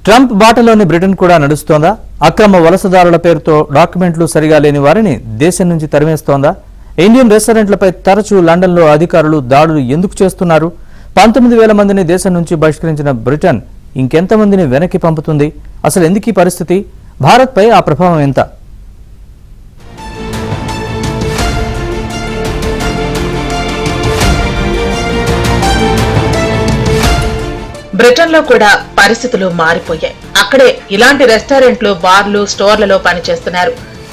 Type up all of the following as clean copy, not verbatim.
Trump బాటలోని Britain కూడా నడుస్తోందా? అక్రమ వలసదారుల పేరుతో డాక్యుమెంట్లు సరిగా లేని వారిని దేశం నుంచి తరిమేస్తోందా? ఇండియన్ రెస్టారెంట్లపై తరచూ లండన్లో అధికారులు దాడులు ఎందుకు చేస్తున్నారు? 19,000 మందిని దేశం నుంచి బహిష్కరించిన బ్రిటన్ ఇంకెంతమందిని వెనక్కి పంపుతుంది? అసలు ఎందుకు ఈ పరిస్థితి? భారత్పై ఆ ప్రభావం ఎంత? బ్రిటన్ లో కూడా పరిస్థితులు మారిపోయాయి. అక్కడే ఇలాంటి రెస్టారెంట్లు, బార్లు, స్టోర్లలో పనిచేస్తున్నారు.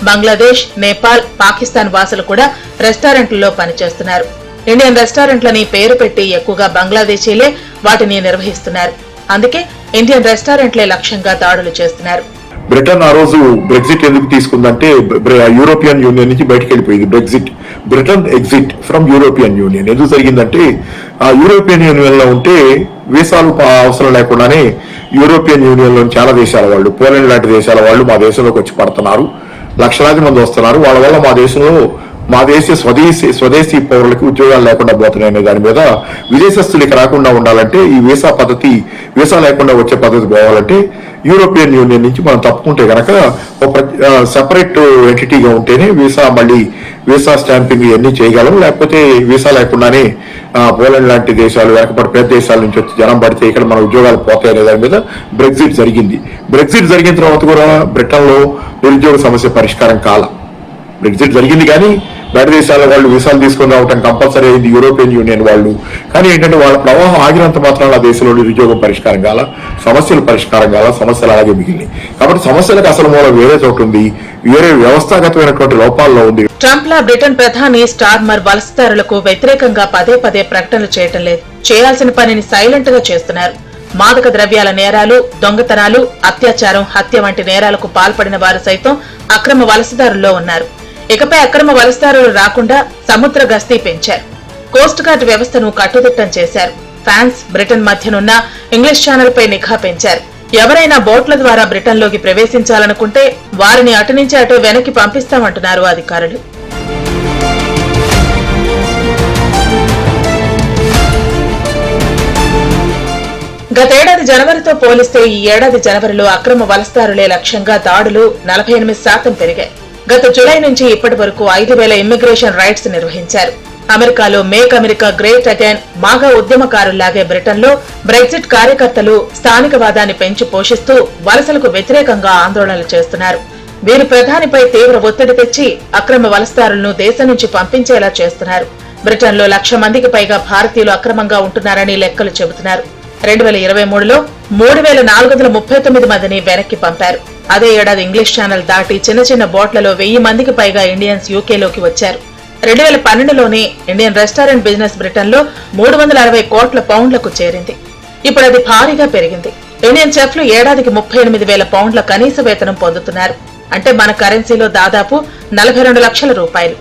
బంగ్లాదేశ్, నేపాల్, పాకిస్తాన్ వాసులు కూడా రెస్టారెంట్లలో పనిచేస్తున్నారు. ఇండియన్ రెస్టారెంట్లని పేరు పెట్టి ఎక్కువగా బంగ్లాదేశీలే వాటిని నిర్వహిస్తున్నారు. అందుకే ఇండియన్ రెస్టారెంట్లే లక్ష్యంగా దాడులు చేస్తున్నారు. బ్రిటన్ ఆ రోజు బ్రెగ్జిట్ ఎందుకు తీసుకుందంటే యూరోపియన్ యూనియన్ నుంచి బయటకు వెళ్ళిపోయింది. Britain exit from European union ఎందుకు జరిగిందంటే, ఆ యూరోపియన్ యూనియన్ లో ఉంటే వీసాలు అవసరం లేకుండానే యూరోపియన్ యూనియన్ లోని చాలా దేశాల వాళ్ళు, పోలాండ్ లాంటి దేశాల వాళ్ళు మా దేశంలోకి వచ్చి పడుతున్నారు. లక్షలాది మంది వస్తున్నారు. వాళ్ళ వల్ల మా దేశ స్వదేశీ పౌరులకు ఉద్యోగాలు లేకుండా పోతున్నాయనే దాని మీద విదేశస్తులు ఇక రాకుండా ఉండాలంటే, ఈ వీసా లేకుండా వచ్చే పద్ధతి పోవాలంటే యూరోపియన్ యూనియన్ నుంచి మనం తప్పుకుంటే గనక ఒక సెపరేట్ ఎంటిటీగా ఉంటేనే వీసా స్టాంపింగ్ ఇవన్నీ చేయగలం. లేకపోతే వీసా లేకుండానే పోలాండ్ లాంటి దేశాలు, వెనకబడి పెద్ద దేశాల నుంచి వచ్చి జనం పడితే ఇక్కడ మన ఉద్యోగాలు పోతాయనే దాని మీద బ్రెగ్జిట్ జరిగింది. బ్రెగ్జిట్ జరిగిన తర్వాత కూడా బ్రిటన్ లో నిరుద్యోగ సమస్య పరిష్కారం కాల. బ్రెగ్జిట్ జరిగింది కానీ బయట దేశాల వాళ్ళు వీసాలు తీసుకొని రావటం కంపల్సరీ అయింది, యూరోపియన్ యూనియన్ వాళ్ళు. కానీ ఏంటంటే వాళ్ళ ప్రవాహం ఆగినంత మాత్రాన ఆ దేశంలో నిరుద్యోగం పరిష్కారం కాల, సమస్యలు పరిష్కారం కాల, సమస్యలు అలాగే మిగిలినాయి. కాబట్టి సమస్యలకు అసలు మూలం వేరే చోటు ఉంది, వేరే వ్యవస్థాగతమైనటువంటి లోపాల్లో ఉంది. ట్రంప్ లా బ్రిటన్ ప్రధాని స్టార్మర్ వలసదారులకు వ్యతిరేకంగా పదే ప్రకటనలు చేయటం లేదు. చేయాల్సిన పనిని సైలెంట్ గా చేస్తున్నారు. మాదక ద్రవ్యాల నేరాలు, దొంగతనాలు, అత్యాచారం, హత్య వంటి నేరాలకు పాల్పడిన వారు సైతం అక్రమ వలసదారుల్లో ఉన్నారు. ఇకపై అక్రమ వలసదారులు రాకుండా సముద్ర గస్తీ పెంచారు. కోస్ట్ గార్డ్ వ్యవస్థను కట్టుదిట్టం చేశారు. ఫ్రాన్స్, బ్రిటన్ మధ్యనున్న ఇంగ్లీష్ ఛానల్ పై నిఘా పెంచారు. ఎవరైనా బోట్ల ద్వారా బ్రిటన్ లోకి ప్రవేశించాలనుకుంటే వారిని అటు నుంచి అటు వెనక్కి పంపిస్తామంటున్నారు అధికారులు. గతేడాది జనవరితో పోలిస్తే ఈ ఏడాది జనవరిలో అక్రమ వలసదారులే లక్ష్యంగా దాడులు 48% పెరిగాయి. గత జులై నుంచి ఇప్పటి వరకు 5,000 ఇమ్మిగ్రేషన్ రైడ్స్ నిర్వహించారు. అమెరికాలో make America great again MAGA ఉద్యమకారుల్లాగే Britain లో బ్రెగ్జిట్ కార్యకర్తలు స్థానికవాదాన్ని పెంచి పోషిస్తూ వలసలకు వ్యతిరేకంగా ఆందోళనలు చేస్తున్నారు. వీరు ప్రధానిపై తీవ్ర ఒత్తిడి తెచ్చి అక్రమ వలసదారులను దేశం నుంచి పంపించేలా చేస్తున్నారు. బ్రిటన్ లో 1,00,000 మందికి పైగా భారతీయులు అక్రమంగా ఉంటున్నారని లెక్కలు చెబుతున్నారు. 2023లో 3,439 మందిని వెనక్కి పంపారు. అదే ఏడాది ఇంగ్లీష్ ఛానల్ దాటి చిన్న బోట్లలో 1,000 మందికి పైగా ఇండియన్స్ యూకేలోకి వచ్చారు. 2012లోనే ఇండియన్ రెస్టారెంట్ బిజినెస్ బ్రిటన్ లో 360 కోట్ల పౌండ్లకు చేరింది. ఇప్పుడు అది భారీగా పెరిగింది. ఇండియన్ చెఫ్లు ఏడాదికి 38,000 పౌండ్ల కనీస వేతనం పొందుతున్నారు. అంటే మన కరెన్సీలో దాదాపు 42 లక్షల రూపాయలు.